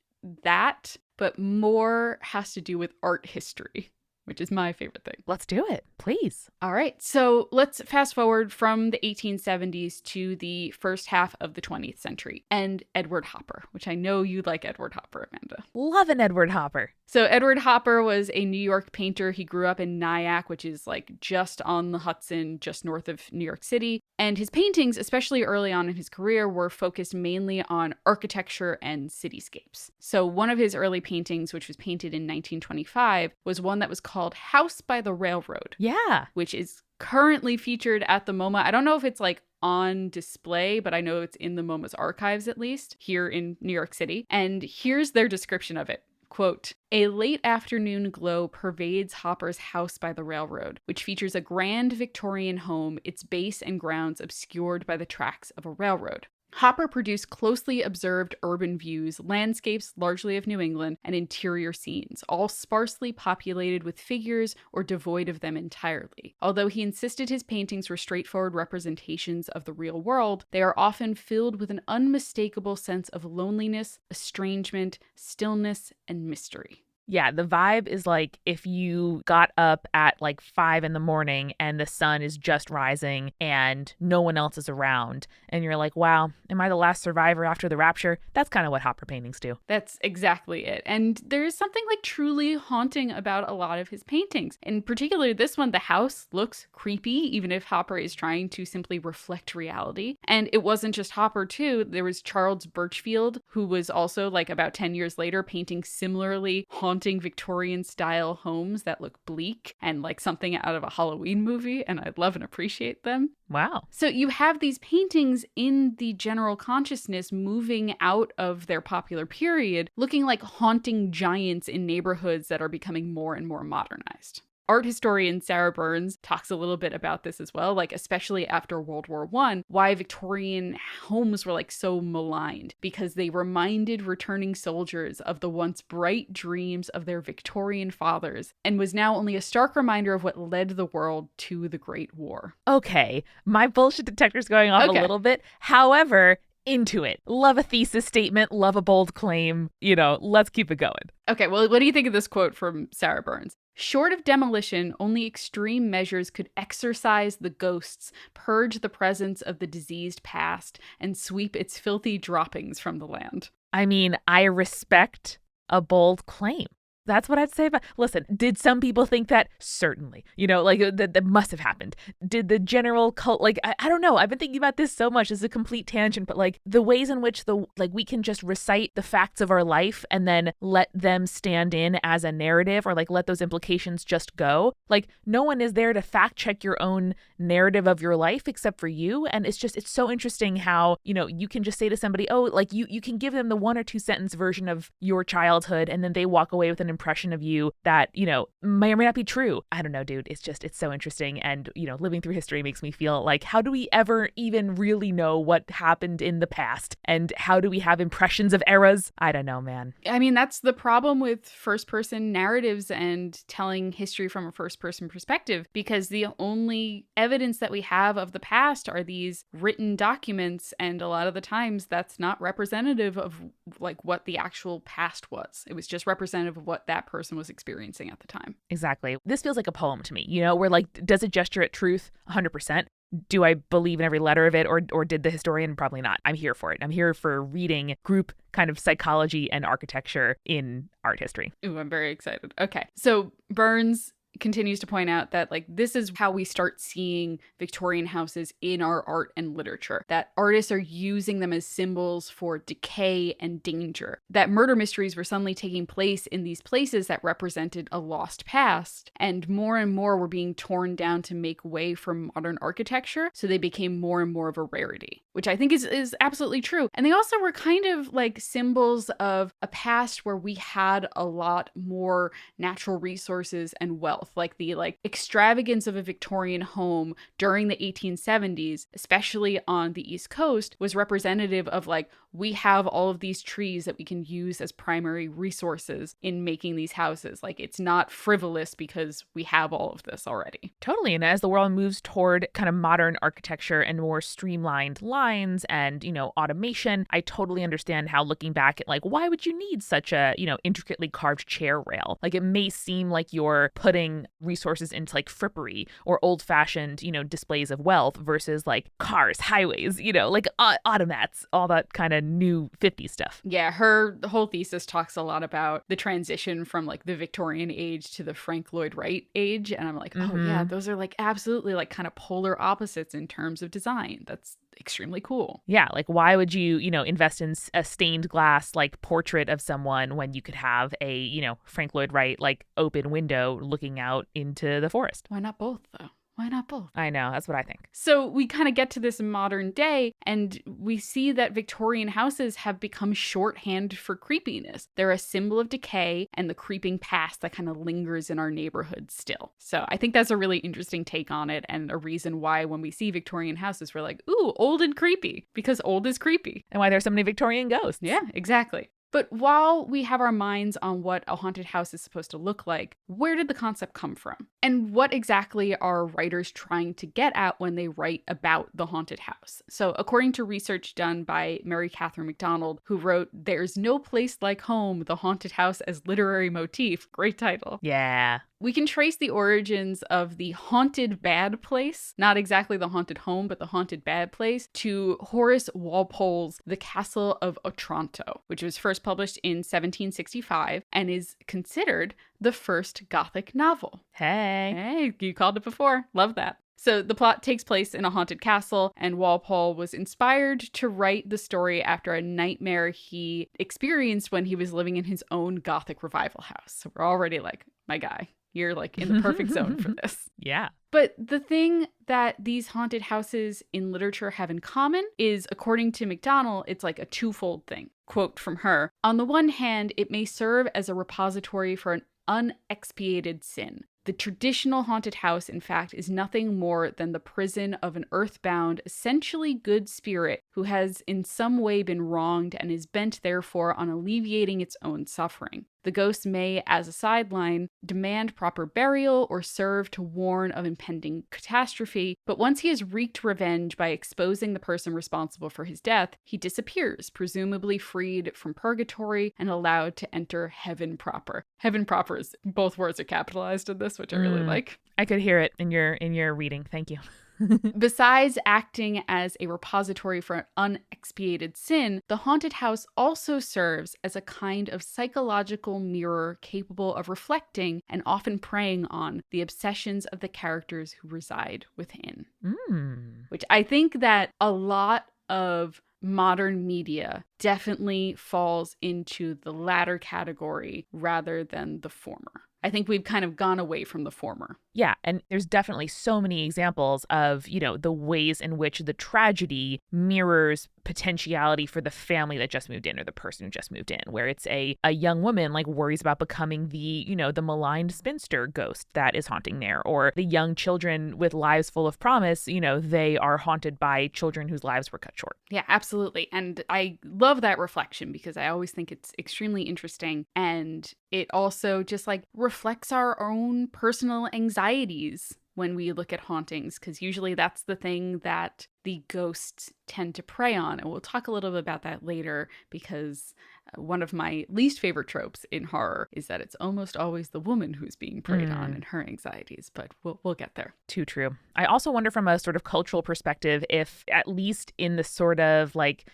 that, but more has to do with art history, which is my favorite thing. Let's do it, please. All right, so let's fast forward from the 1870s to the first half of the 20th century and Edward Hopper, which I know you like Edward Hopper, Amanda. Love an Edward Hopper. So Edward Hopper was a New York painter. He grew up in Nyack, which is like just on the Hudson, just north of New York City. And his paintings, especially early on in his career, were focused mainly on architecture and cityscapes. So one of his early paintings, which was painted in 1925, was one that was called called House by the Railroad. Yeah. Which is currently featured at the MoMA. I don't know if it's like on display, but I know it's in the MoMA's archives, at least here in New York City. And here's their description of it. Quote, "A late afternoon glow pervades Hopper's House by the Railroad, which features a grand Victorian home, its base and grounds obscured by the tracks of a railroad. Hopper produced closely observed urban views, landscapes largely of New England, and interior scenes, all sparsely populated with figures or devoid of them entirely. Although he insisted his paintings were straightforward representations of the real world, they are often filled with an unmistakable sense of loneliness, estrangement, stillness, and mystery." Yeah, the vibe is like if you got up at like 5 a.m. and the sun is just rising and no one else is around and you're like, wow, am I the last survivor after the rapture? That's kind of what Hopper paintings do. That's exactly it. And there's something like truly haunting about a lot of his paintings. In particular, this one, the house looks creepy, even if Hopper is trying to simply reflect reality. And it wasn't just Hopper too. There was Charles Birchfield, who was also like about 10 years later painting similarly haunting Victorian style homes that look bleak and like something out of a Halloween movie, and I love and appreciate them. Wow. So you have these paintings in the general consciousness moving out of their popular period, looking like haunting giants in neighborhoods that are becoming more and more modernized. Art historian Sarah Burns talks a little bit about this as well, like especially after World War I, why Victorian homes were like so maligned because they reminded returning soldiers of the once bright dreams of their Victorian fathers and was now only a stark reminder of what led the world to the Great War. Okay, my bullshit detector's going off a little bit. However, into it. Love a thesis statement, love a bold claim. Let's keep it going. Okay, well, what do you think of this quote from Sarah Burns? "Short of demolition, only extreme measures could exorcise the ghosts, purge the presence of the diseased past, and sweep its filthy droppings from the land." I mean, I respect a bold claim. That's what I'd say about. Listen, did some people think that? Certainly. That must have happened. Did the general cult, I don't know. I've been thinking about this so much. It's a complete tangent, but the ways in which we can just recite the facts of our life and then let them stand in as a narrative or let those implications just go. No one is there to fact check your own narrative of your life except for you. And it's so interesting how, you can just say to somebody, oh, you can give them the 1 or 2 sentence version of your childhood and then they walk away with an impression of you that, may or may not be true. I don't know, dude. It's so interesting. And, living through history makes me feel like, how do we ever even really know what happened in the past? And how do we have impressions of eras? I don't know, man. I mean, that's the problem with first-person narratives and telling history from a first-person perspective, because the only evidence that we have of the past are these written documents. And a lot of the times that's not representative of what the actual past was. It was just representative of what that person was experiencing at the time. Exactly. This feels like a poem to me, where does it gesture at truth? 100%. Do I believe in every letter of it or did the historian? Probably not. I'm here for it. I'm here for reading group kind of psychology and architecture in art history. Ooh, I'm very excited. Okay. So Burns continues to point out that this is how we start seeing Victorian houses in our art and literature, that artists are using them as symbols for decay and danger, that murder mysteries were suddenly taking place in these places that represented a lost past, and more were being torn down to make way for modern architecture, so they became more and more of a rarity, which I think is absolutely true. And they also were kind of symbols of a past where we had a lot more natural resources and wealth. The extravagance of a Victorian home during the 1870s, especially on the East Coast, was representative of we have all of these trees that we can use as primary resources in making these houses. It's not frivolous because we have all of this already. Totally. And as the world moves toward kind of modern architecture and more streamlined lines and, automation, I totally understand how looking back at why would you need such a, intricately carved chair rail? It may seem like you're putting resources into frippery or old-fashioned, displays of wealth versus cars, highways, automats, all that kind of new 50s stuff. Yeah, her whole thesis talks a lot about the transition from the Victorian age to the Frank Lloyd Wright age. And I'm oh yeah, those are absolutely kind of polar opposites in terms of design. That's extremely cool. Yeah, like why would you, invest in a stained glass like portrait of someone when you could have a, Frank Lloyd Wright like open window looking out into the forest? Why not both, though? Why not both? I know, that's what I think. So we kind of get to this modern day and we see that Victorian houses have become shorthand for creepiness. They're a symbol of decay and the creeping past that kind of lingers in our neighborhood still. So I think that's a really interesting take on it and a reason why when we see Victorian houses, we're like, ooh, old and creepy, because old is creepy. And why there's so many Victorian ghosts. Yeah, exactly. But while we have our minds on what a haunted house is supposed to look like, where did the concept come from? And what exactly are writers trying to get at when they write about the haunted house? So according to research done by Mary Catherine MacDonald, who wrote There's No Place Like Home, The Haunted House as Literary Motif, great title. Yeah. We can trace the origins of the haunted bad place, not exactly the haunted home, but the haunted bad place, to Horace Walpole's The Castle of Otranto, which was first published in 1765 and is considered the first Gothic novel. Hey, you called it before. Love that. So the plot takes place in a haunted castle, and Walpole was inspired to write the story after a nightmare he experienced when he was living in his own Gothic revival house. So we're already like, my guy, you're like in the perfect zone for this. Yeah. But the thing that these haunted houses in literature have in common is, according to MacDonald, it's like a twofold thing. Quote from her, "On the one hand, it may serve as a repository for an unexpiated sin. The traditional haunted house, in fact, is nothing more than the prison of an earthbound, essentially good spirit who has in some way been wronged and is bent, therefore, on alleviating its own suffering. The ghost may, as a sideline, demand proper burial or serve to warn of impending catastrophe, but once he has wreaked revenge by exposing the person responsible for his death, he disappears, presumably freed from purgatory and allowed to enter heaven proper." Heaven proper is, both words are capitalized in this, which I really like. I could hear it in your reading. Thank you. Besides acting as a repository for unexpiated sin, the haunted house also serves as a kind of psychological mirror capable of reflecting and often preying on the obsessions of the characters who reside within. Which I think that a lot of modern media definitely falls into the latter category rather than the former. I think we've kind of gone away from the former. Yeah, and there's definitely so many examples of, the ways in which the tragedy mirrors potentiality for the family that just moved in or the person who just moved in, where it's a young woman like worries about becoming the maligned spinster ghost that is haunting there, or the young children with lives full of promise, they are haunted by children whose lives were cut short. Yeah, absolutely. And I love that reflection because I always think it's extremely interesting. And it also just like reflects our own personal anxieties when we look at hauntings, because usually that's the thing that the ghosts tend to prey on. And we'll talk a little bit about that later, because one of my least favorite tropes in horror is that it's almost always the woman who's being preyed on and her anxieties, but we'll get there. Too true. I also wonder from a sort of cultural perspective if at least in the sort of like,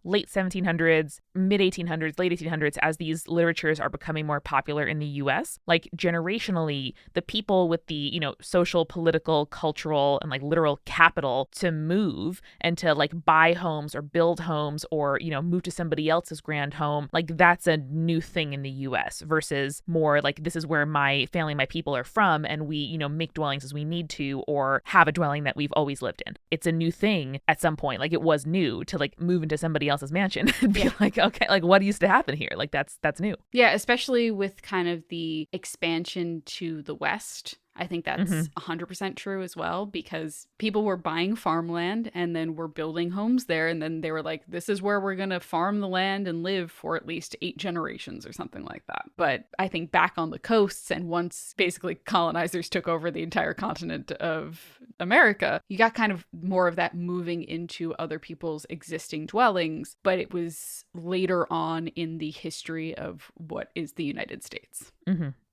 late 1700s, mid 1800s, late 1800s, as these literatures are becoming more popular in the US, like generationally, the people with the, social, political, cultural, and like literal capital to move and to like buy homes or build homes or, move to somebody else's grand home, like that's a new thing in the US versus more like this is where my family, my people are from, and we, make dwellings as we need to or have a dwelling that we've always lived in. It's a new thing at some point. Like it was new to like move into somebody else's mansion and be like, okay, like what used to happen here? Like that's new. Yeah, especially with kind of the expansion to the West. I think that's 100% true as well, because people were buying farmland and then were building homes there. And then they were like, this is where we're going to farm the land and live for at least 8 generations or something like that. But I think back on the coasts, and once basically colonizers took over the entire continent of America, you got kind of more of that moving into other people's existing dwellings. But it was later on in the history of what is the United States.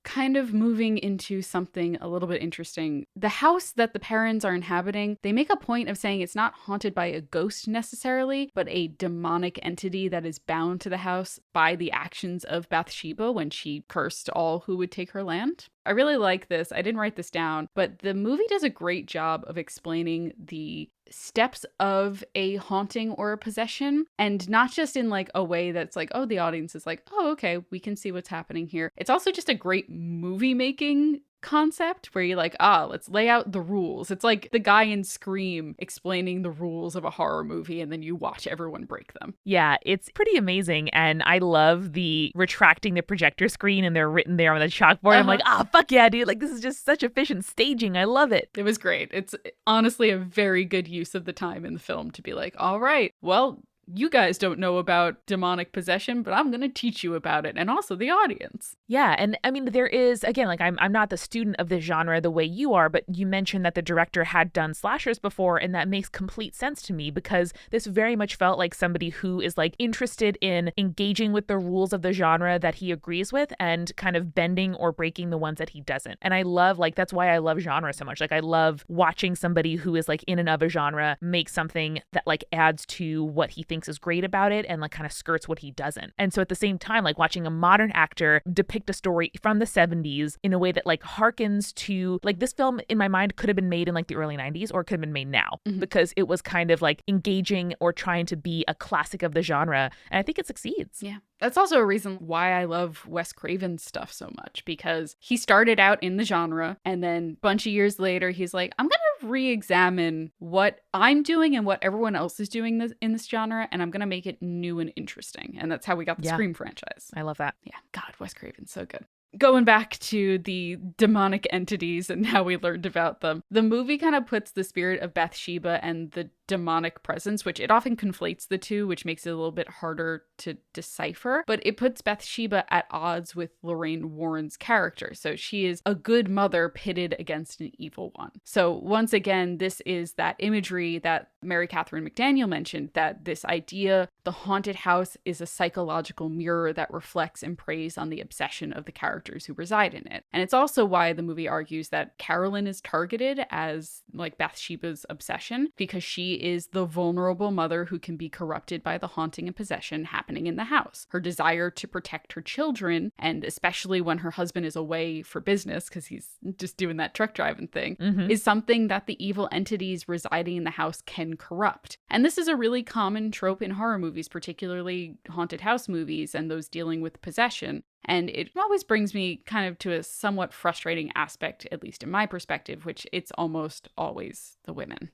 Kind of moving into something a little bit interesting. The house that the Perrons are inhabiting, they make a point of saying it's not haunted by a ghost necessarily, but a demonic entity that is bound to the house by the actions of Bathsheba when she cursed all who would take her land. I really like this. I didn't write this down, but the movie does a great job of explaining the steps of a haunting or a possession, and not just in like a way that's like, oh, the audience is like, oh, okay, we can see what's happening here. It's also just a great movie making concept where you're like, let's lay out the rules. It's like the guy in Scream explaining the rules of a horror movie, and then you watch everyone break them. Yeah, it's pretty amazing. And I love the retracting the projector screen and they're written there on the chalkboard. I'm like, fuck yeah, dude. Like, this is just such efficient staging. I love it. It was great. It's honestly a very good use of the time in the film to be like, all right, well, you guys don't know about demonic possession, but I'm going to teach you about it. And also the audience. Yeah. And I mean, there is, again, like I'm not the student of this genre the way you are, but you mentioned that the director had done slashers before. And that makes complete sense to me because this very much felt like somebody who is like interested in engaging with the rules of the genre that he agrees with and kind of bending or breaking the ones that he doesn't. And I love, like, that's why I love genre so much. Like, I love watching somebody who is like in and of a genre make something that like adds to what he thinks is great about it and like kind of skirts what he doesn't. And so at the same time, like watching a modern actor depict a story from the 70s in a way that like harkens to, like, this film in my mind could have been made in like the early 90s or it could have been made now because it was kind of like engaging or trying to be a classic of the genre. And I think it succeeds. Yeah. That's also a reason why I love Wes Craven's stuff so much, because he started out in the genre and then a bunch of years later, he's like, I'm going to re-examine what I'm doing and what everyone else is doing in this genre, and I'm going to make it new and interesting. And that's how we got the Scream franchise. I love that. Yeah. God, Wes Craven's so good. Going back to the demonic entities and how we learned about them, the movie kind of puts the spirit of Bathsheba and the demonic presence, which it often conflates the two, which makes it a little bit harder to decipher. But it puts Bathsheba at odds with Lorraine Warren's character. So she is a good mother pitted against an evil one. So once again, this is that imagery that Mary Catherine McDaniel mentioned, that this idea the haunted house is a psychological mirror that reflects and preys on the obsession of the characters who reside in it. And it's also why the movie argues that Carolyn is targeted as like Bathsheba's obsession, because she is the vulnerable mother who can be corrupted by the haunting and possession happening in the house. Her desire to protect her children, and especially when her husband is away for business because he's just doing that truck driving thing, is something that the evil entities residing in the house can corrupt. And this is a really common trope in horror movies, particularly haunted house movies and those dealing with possession. And it always brings me kind of to a somewhat frustrating aspect, at least in my perspective, which it's almost always the women,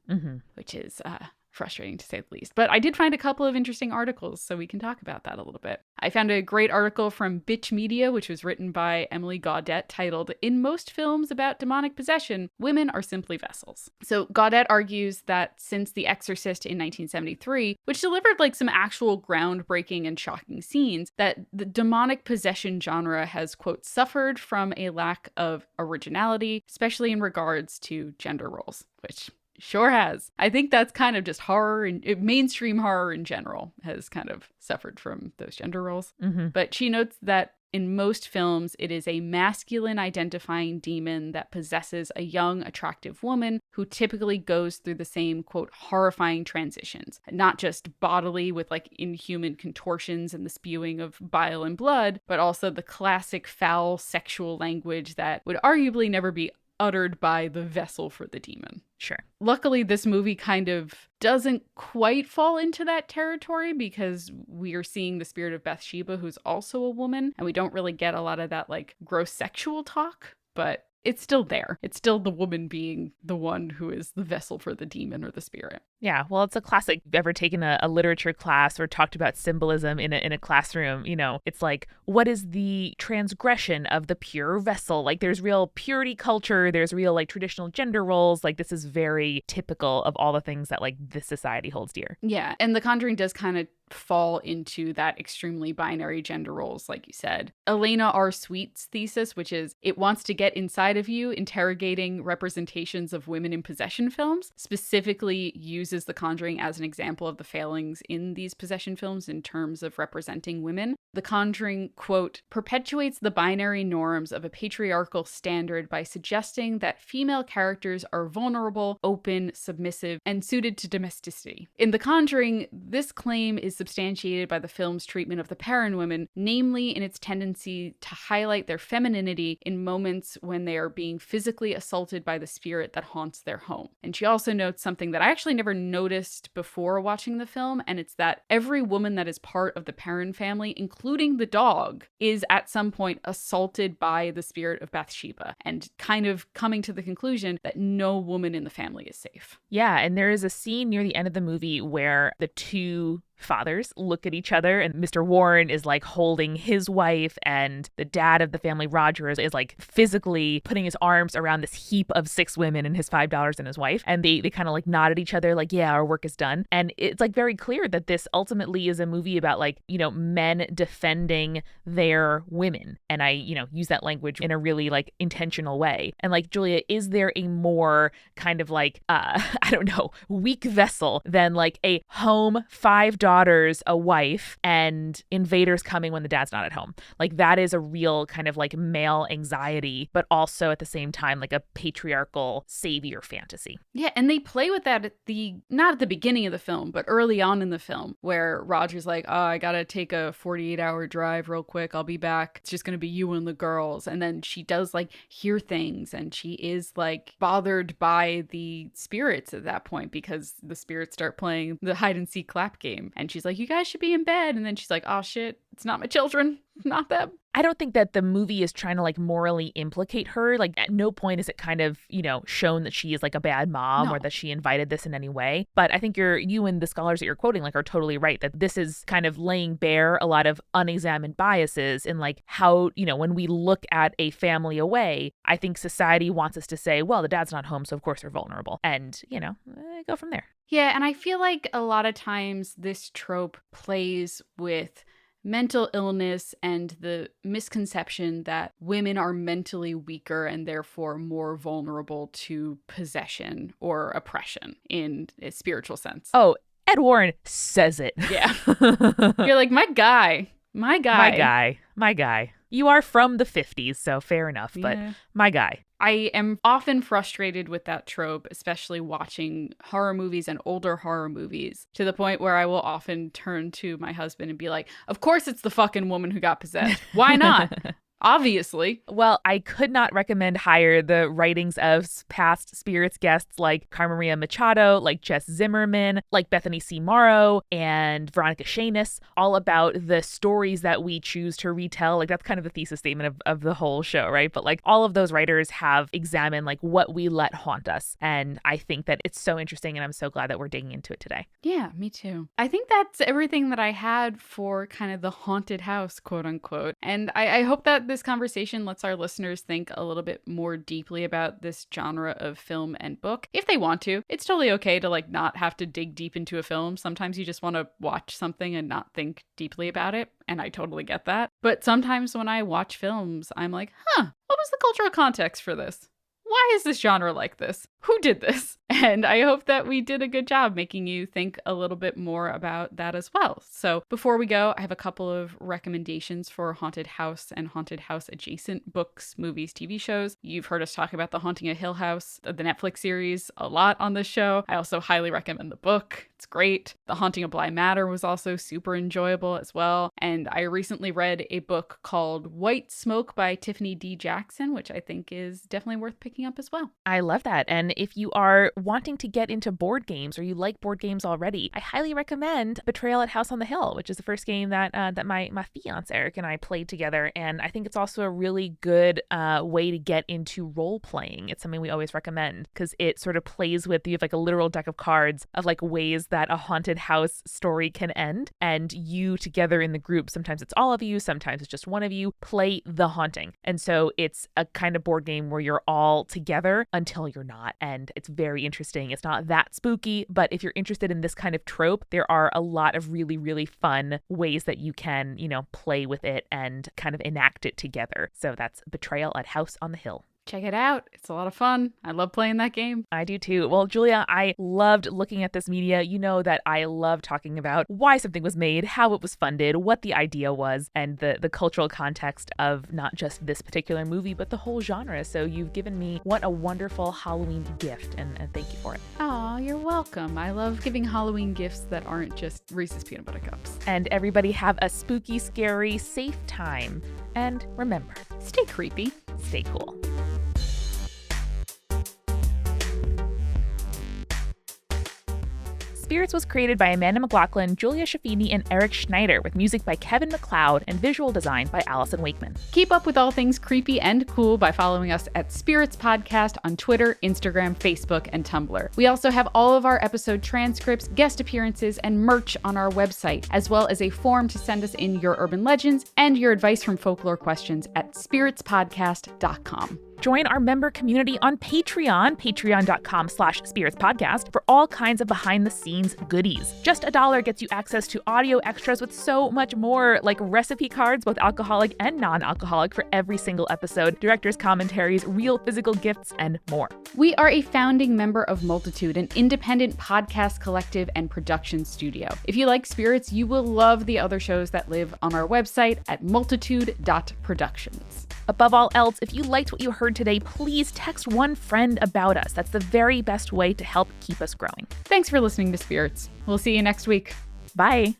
which is frustrating to say the least. But I did find a couple of interesting articles, so we can talk about that a little bit. I found a great article from Bitch Media, which was written by Emily Gaudette, titled, "In most films about demonic possession, women are simply vessels." So Gaudette argues that since The Exorcist in 1973, which delivered like some actual groundbreaking and shocking scenes, that the demonic possession genre has, quote, suffered from a lack of originality, especially in regards to gender roles, which sure has. I think that's kind of just horror, and mainstream horror in general has kind of suffered from those gender roles. But she notes that in most films, it is a masculine identifying demon that possesses a young, attractive woman who typically goes through the same, quote, horrifying transitions, not just bodily with like inhuman contortions and the spewing of bile and blood, but also the classic foul sexual language that would arguably never be uttered by the vessel for the demon. Sure. Luckily, this movie kind of doesn't quite fall into that territory because we are seeing the spirit of Bathsheba, who's also a woman, and we don't really get a lot of that like gross sexual talk, but it's still there. It's still the woman being the one who is the vessel for the demon or the spirit. Yeah, well, it's a classic. If you've ever taken a literature class or talked about symbolism in a classroom, you know, it's like, what is the transgression of the pure vessel? Like, there's real purity culture. There's real, like, traditional gender roles. Like, this is very typical of all the things that, like, this society holds dear. Yeah, and The Conjuring does kind of fall into that extremely binary gender roles, like you said. Elena R. Sweet's thesis, which is it wants to get inside of you, interrogating representations of women in possession films, specifically uses The Conjuring as an example of the failings in these possession films in terms of representing women. The Conjuring, quote, perpetuates the binary norms of a patriarchal standard by suggesting that female characters are vulnerable, open, submissive, and suited to domesticity. In The Conjuring, this claim is substantiated by the film's treatment of the Perrin women, namely in its tendency to highlight their femininity in moments when they are being physically assaulted by the spirit that haunts their home. And she also notes something that I actually never noticed before watching the film, and it's that every woman that is part of the Perrin family, including the dog, is at some point assaulted by the spirit of Bathsheba, and kind of coming to the conclusion that no woman in the family is safe. Yeah, and there is a scene near the end of the movie where the two fathers look at each other and Mr. Warren is like holding his wife and the dad of the family, Roger, is like physically putting his arms around this heap of 6 women and his $5 and his wife. And they kind of like nod at each other like, yeah, our work is done. And it's like very clear that this ultimately is a movie about like, you know, men defending their women. And I, you know, use that language in a really like intentional way. And like, Julia, is there a more kind of like, I don't know, weak vessel than like a home, 5 daughters, a wife, and invaders coming when the dad's not at home? Like that is a real kind of like male anxiety, but also at the same time like a patriarchal savior fantasy. Yeah, and they play with that not at the beginning of the film, but early on in the film, where Roger's like, oh, I gotta take a 48-hour drive real quick. I'll be back. It's just gonna be you and the girls. And then she does like hear things, and she is like bothered by the spirits at that point because the spirits start playing the hide and seek clap game. And she's like, you guys should be in bed. And then she's like, oh shit, it's not my children, not them. I don't think that the movie is trying to like morally implicate her. Like at no point is it kind of, you know, shown that she is like a bad mom or that she invited this in any way. But I think you and the scholars that you're quoting like are totally right that this is kind of laying bare a lot of unexamined biases in like how, you know, when we look at a family away, I think society wants us to say, well, the dad's not home, so of course they're vulnerable. And, you know, go from there. Yeah, and I feel like a lot of times this trope plays with mental illness and the misconception that women are mentally weaker and therefore more vulnerable to possession or oppression in a spiritual sense. Oh, Ed Warren says it. Yeah. You're like, my guy. You are from the 50s, so fair enough, but my guy. I am often frustrated with that trope, especially watching horror movies and older horror movies, to the point where I will often turn to my husband and be like, of course it's the fucking woman who got possessed. Why not? Obviously. Well, I could not recommend higher the writings of past Spirits guests like Carmen Maria Machado, like Jess Zimmerman, like Bethany C. Morrow, and Veronica Shanis, all about the stories that we choose to retell. Like that's kind of the thesis statement of the whole show, right? But like all of those writers have examined like what we let haunt us. And I think that it's so interesting and I'm so glad that we're digging into it today. Yeah, me too. I think that's everything that I had for kind of the haunted house, quote unquote. And I hope that this conversation lets our listeners think a little bit more deeply about this genre of film and book. If they want to, it's totally okay to like not have to dig deep into a film. Sometimes you just want to watch something and not think deeply about it. And I totally get that. But sometimes when I watch films, I'm like, what was the cultural context for this? Why is this genre like this? Who did this? And I hope that we did a good job making you think a little bit more about that as well. So before we go, I have a couple of recommendations for haunted house and haunted house adjacent books, movies, TV shows. You've heard us talk about The Haunting of Hill House, the Netflix series, a lot on this show. I also highly recommend the book. It's great. The Haunting of Bly Manor was also super enjoyable as well. And I recently read a book called White Smoke by Tiffany D. Jackson, which I think is definitely worth picking up as well. I love that. And if you are wanting to get into board games or you like board games already, I highly recommend Betrayal at House on the Hill, which is the first game that my fiance Eric and I played together. And I think it's also a really good way to get into role playing. It's something we always recommend because it sort of plays with, you have like a literal deck of cards of like ways that a haunted house story can end. And you together in the group, sometimes it's all of you, sometimes it's just one of you, play the haunting. And so it's a kind of board game where you're all together until you're not. And it's very interesting. It's not that spooky, but if you're interested in this kind of trope, there are a lot of really, really fun ways that you can, play with it and kind of enact it together. So that's Betrayal at House on the Hill. Check it out. It's a lot of fun. I love playing that game. I do too. Well, Julia, I loved looking at this media. You know that I love talking about why something was made, how it was funded, what the idea was, and the cultural context of not just this particular movie, but the whole genre. So you've given me what a wonderful Halloween gift, and thank you for it. Oh, you're welcome. I love giving Halloween gifts that aren't just Reese's peanut butter cups. And everybody have a spooky, scary, safe time. And remember, Stay creepy. stay cool. Spirits was created by Amanda McLaughlin, Julia Schifini, and Eric Schneider, with music by Kevin MacLeod and visual design by Allison Wakeman. Keep up with all things creepy and cool by following us at Spirits Podcast on Twitter, Instagram, Facebook, and Tumblr. We also have all of our episode transcripts, guest appearances, and merch on our website, as well as a form to send us in your urban legends and your advice from folklore questions at spiritspodcast.com. Join our member community on Patreon, patreon.com/spiritspodcast, for all kinds of behind-the-scenes goodies. Just $1 gets you access to audio extras with so much more, like recipe cards, both alcoholic and non-alcoholic, for every single episode, director's commentaries, real physical gifts, and more. We are a founding member of Multitude, an independent podcast collective and production studio. If you like Spirits, you will love the other shows that live on our website at multitude.productions. Above all else, if you liked what you heard today, please text one friend about us. That's the very best way to help keep us growing. Thanks for listening to Spirits. We'll see you next week. Bye.